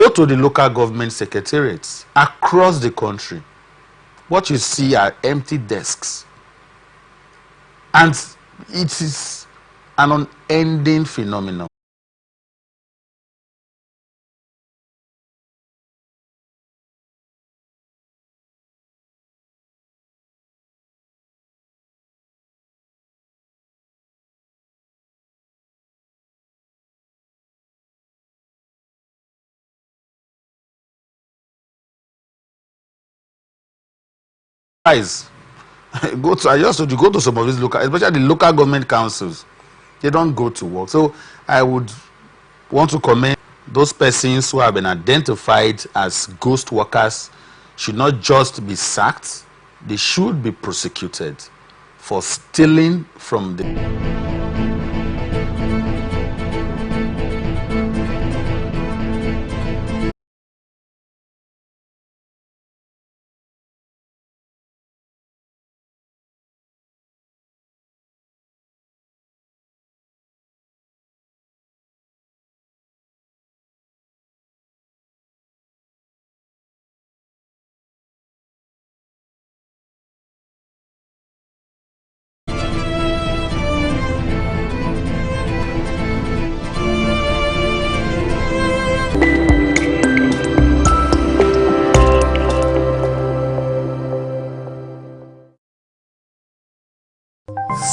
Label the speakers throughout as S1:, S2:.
S1: Go to the local government secretariats across the country. What you see are empty desks. And it is an unending phenomenon. Guys, I just told you, go to some of these local, especially the local government councils. They don't go to work. So I would want to commend those persons who have been identified as ghost workers. Should not just be sacked, they should be prosecuted for stealing from the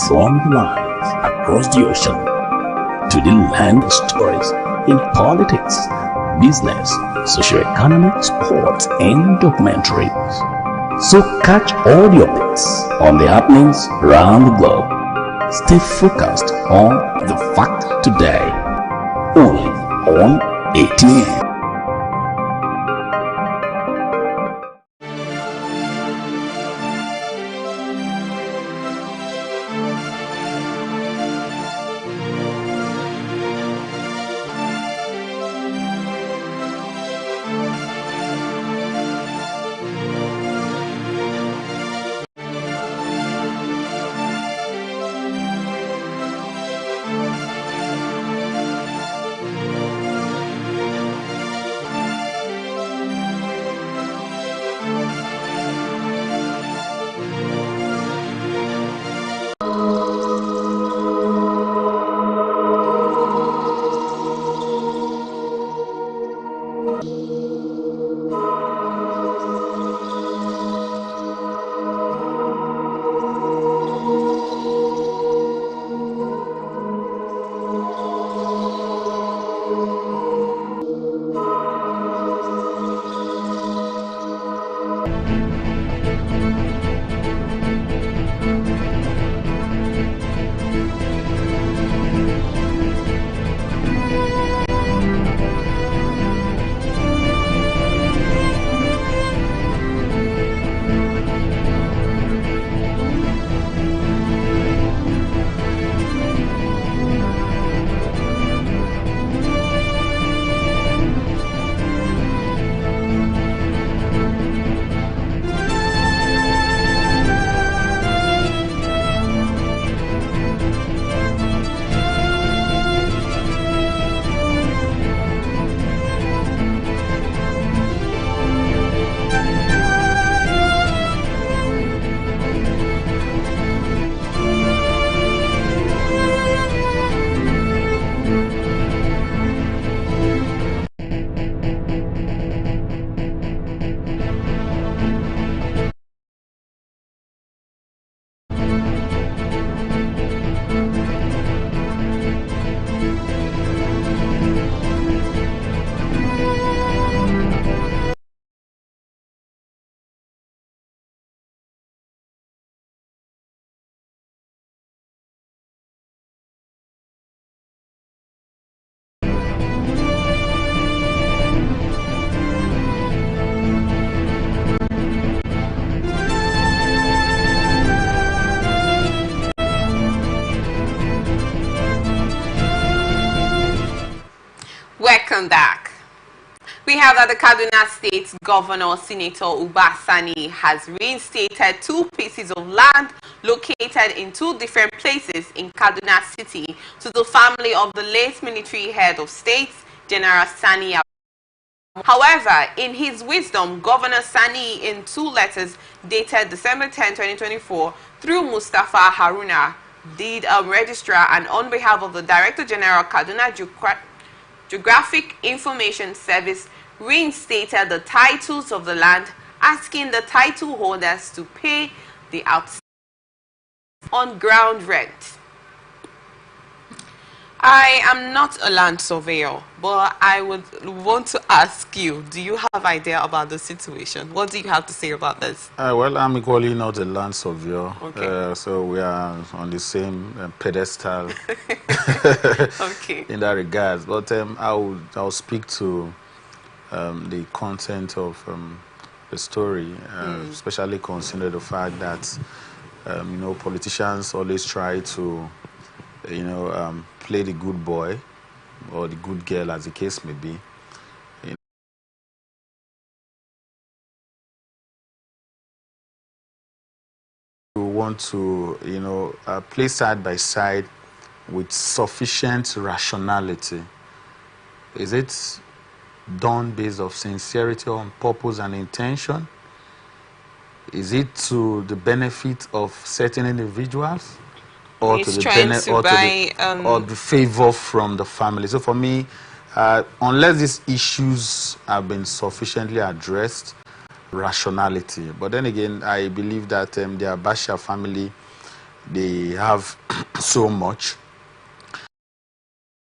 S2: From the lines across the ocean to the land of stories in politics, business, socio-economic, sports, and documentaries. So catch all the updates on the happenings around the globe. Stay focused on the fact today, only on ATN.
S3: Welcome back. We have that the Kaduna State Governor, Senator Ubasani, has reinstated 2 pieces of land located in 2 different places in Kaduna City to the family of the late military head of state, General Sani However, in his wisdom, Governor Sani, in 2 letters dated December 10, 2024, through Mustafa Haruna, the registrar, and on behalf of the Director General, Kaduna Geographic Information Service, reinstated the titles of the land, asking the title holders to pay the outstanding on ground rent. I am not a land surveyor, but I would want to ask you, do you have idea about the situation? What do you have to say about this?
S1: Well, I'm equally not a land surveyor,
S3: Okay.
S1: so we are on the same pedestal
S3: Okay.
S1: in that regard. But I'll speak to the content of the story, especially considering the fact that politicians always try to play the good boy or the good girl, as the case may be. You want to play side by side with sufficient rationality. Is it done based on sincerity, on purpose and intention? Is it to the benefit of certain individuals, or to the benefit, or the favor from the family? So for me, unless these issues have been sufficiently addressed, rationality. But then again, I believe that the Abacha family, they have so much.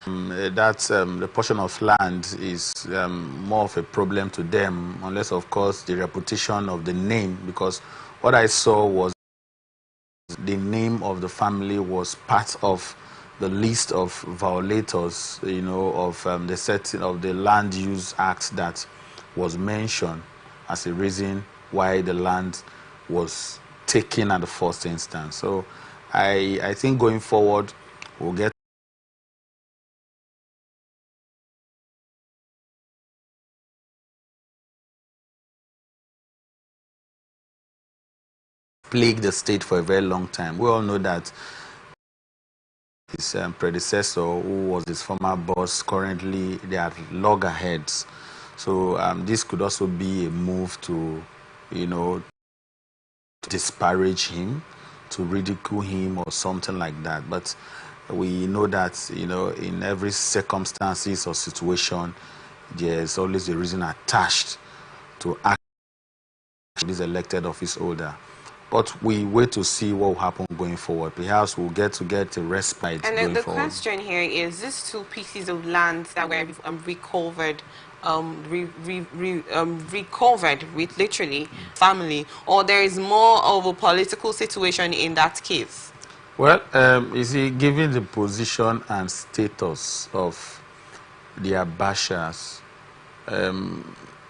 S1: The portion of land is more of a problem to them, unless of course the reputation of the name, because what I saw was the name of the family was part of the list of violators, of the setting of the Land Use Act that was mentioned as a reason why the land was taken at the first instance. So I think going forward, we'll get plagued the state for a very long time. We all know that his predecessor, who was his former boss, currently they are loggerheads. So this could also be a move to, disparage him, to ridicule him or something like that. But we know that, in every circumstances or situation, there's always a reason attached to act this elected office holder. But we wait to see what will happen going forward. Perhaps we'll get a respite
S3: and
S1: going
S3: the
S1: forward.
S3: question here is, these 2 pieces of land that were recovered, recovered with literally family, or there is more of a political situation in that case?
S1: Well, you see, given the position and status of the Abashas,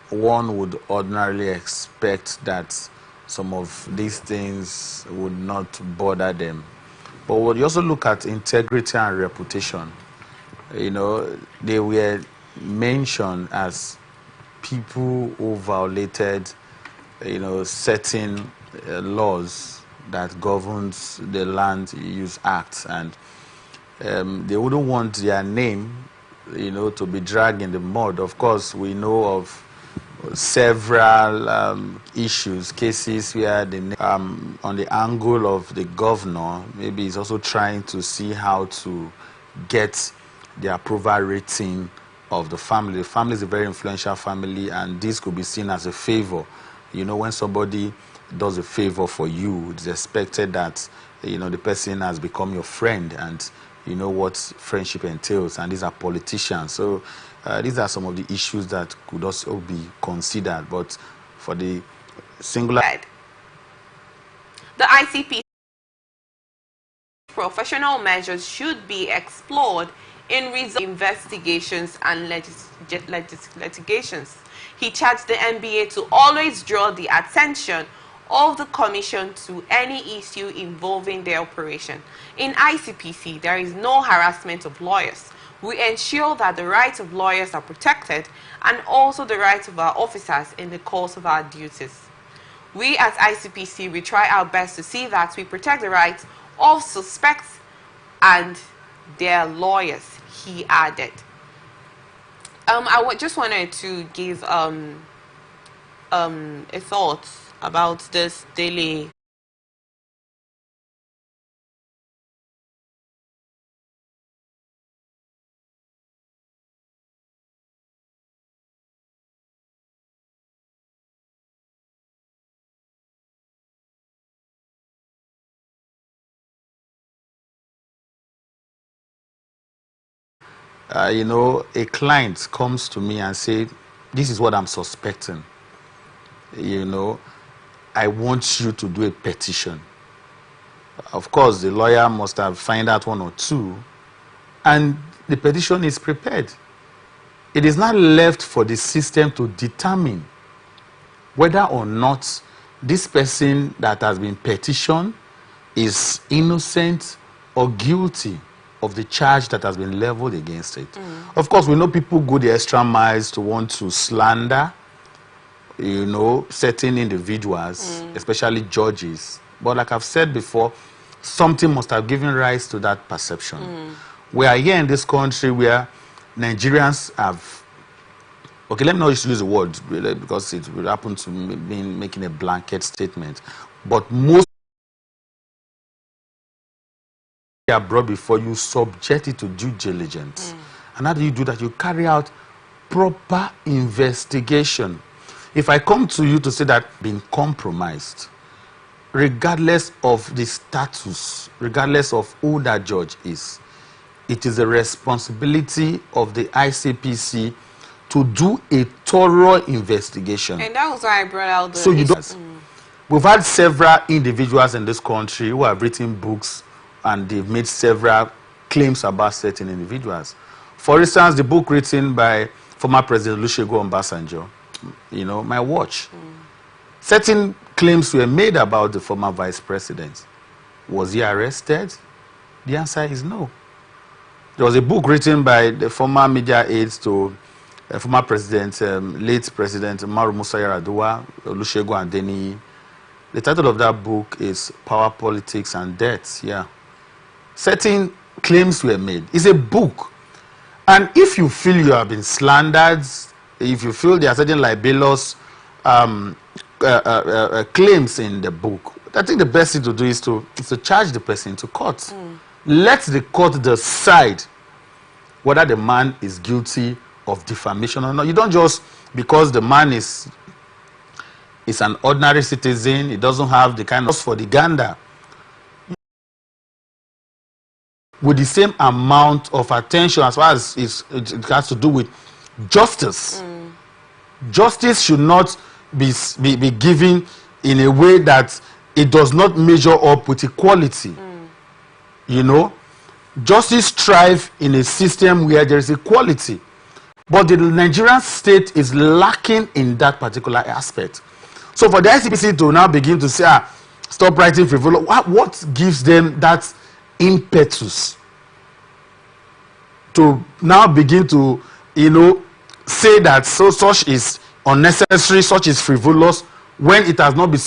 S1: one would ordinarily expect that some of these things would not bother them. But when you also look at integrity and reputation, they were mentioned as people who violated, certain laws that governs the Land Use Act, and they wouldn't want their name, to be dragged in the mud. Of course, we know of several cases where on the angle of the governor, maybe he's also trying to see how to get the approval rating of the family. The family is a very influential family, and this could be seen as a favor. When somebody does a favor for you, it's expected that the person has become your friend, and you know what friendship entails, and these are politicians. So these are some of the issues that could also be considered. But for the singular,
S3: the ICP professional measures should be explored in investigations and litigations. He charged the NBA to always draw the attention of the Commission to any issue involving their operation. In ICPC, there is no harassment of lawyers. We ensure that the rights of lawyers are protected, and also the rights of our officers in the course of our duties. We as ICPC, we try our best to see that we protect the rights of suspects and their lawyers, he added. Just wanted to give a thought about this daily.
S1: You know, a client comes to me and say, this is what I'm suspecting. You know, I want you to do a petition. Of course, the lawyer must have found out one or two, and the petition is prepared. It is not left for the system to determine whether or not this person that has been petitioned is innocent or guilty of the charge that has been leveled against it. Of course, we know people go the extra miles to want to slander, you know, certain individuals, especially judges. But like I've said before, something must have given rise to that perception. We are here in this country where Nigerians have, okay, let me not use the word because it will happen to me being making a blanket statement, but most are brought before you, subjected to due diligence. And how do you do that? You carry out proper investigation. If I come to you to say that being compromised, regardless of the status, regardless of who that judge is, it is a responsibility of the ICPC to do a thorough investigation.
S3: And that was why I brought out the...
S1: So you don't... We've had several individuals in this country who have written books and they've made several claims about certain individuals. For instance, the book written by former President Olusegun Obasanjo, you know, My Watch. Certain claims were made about the former vice president. Was he arrested? The answer is no. There was a book written by the former media aides to former president, late President Umaru Musa Yar'Adua, Olusegun Adeniyi. The title of that book is Power, Politics and Death. Yeah. Certain claims were made. It's a book. And if you feel you have been slandered, if you feel there are certain libelous claims in the book, I think the best thing to do is to charge the person to court. Let the court decide whether the man is guilty of defamation or not. You don't just, because the man is an ordinary citizen, he doesn't have the kind of for the gander, with the same amount of attention as far as it has to do with justice. Justice should not be given in a way that it does not measure up with equality. You know, justice strives in a system where there is equality, but the Nigerian state is lacking in that particular aspect. So for the ICPC to now begin to say, stop writing frivolous, what gives them that impetus to now begin to, you know, say that such is unnecessary, such is frivolous, when it has not been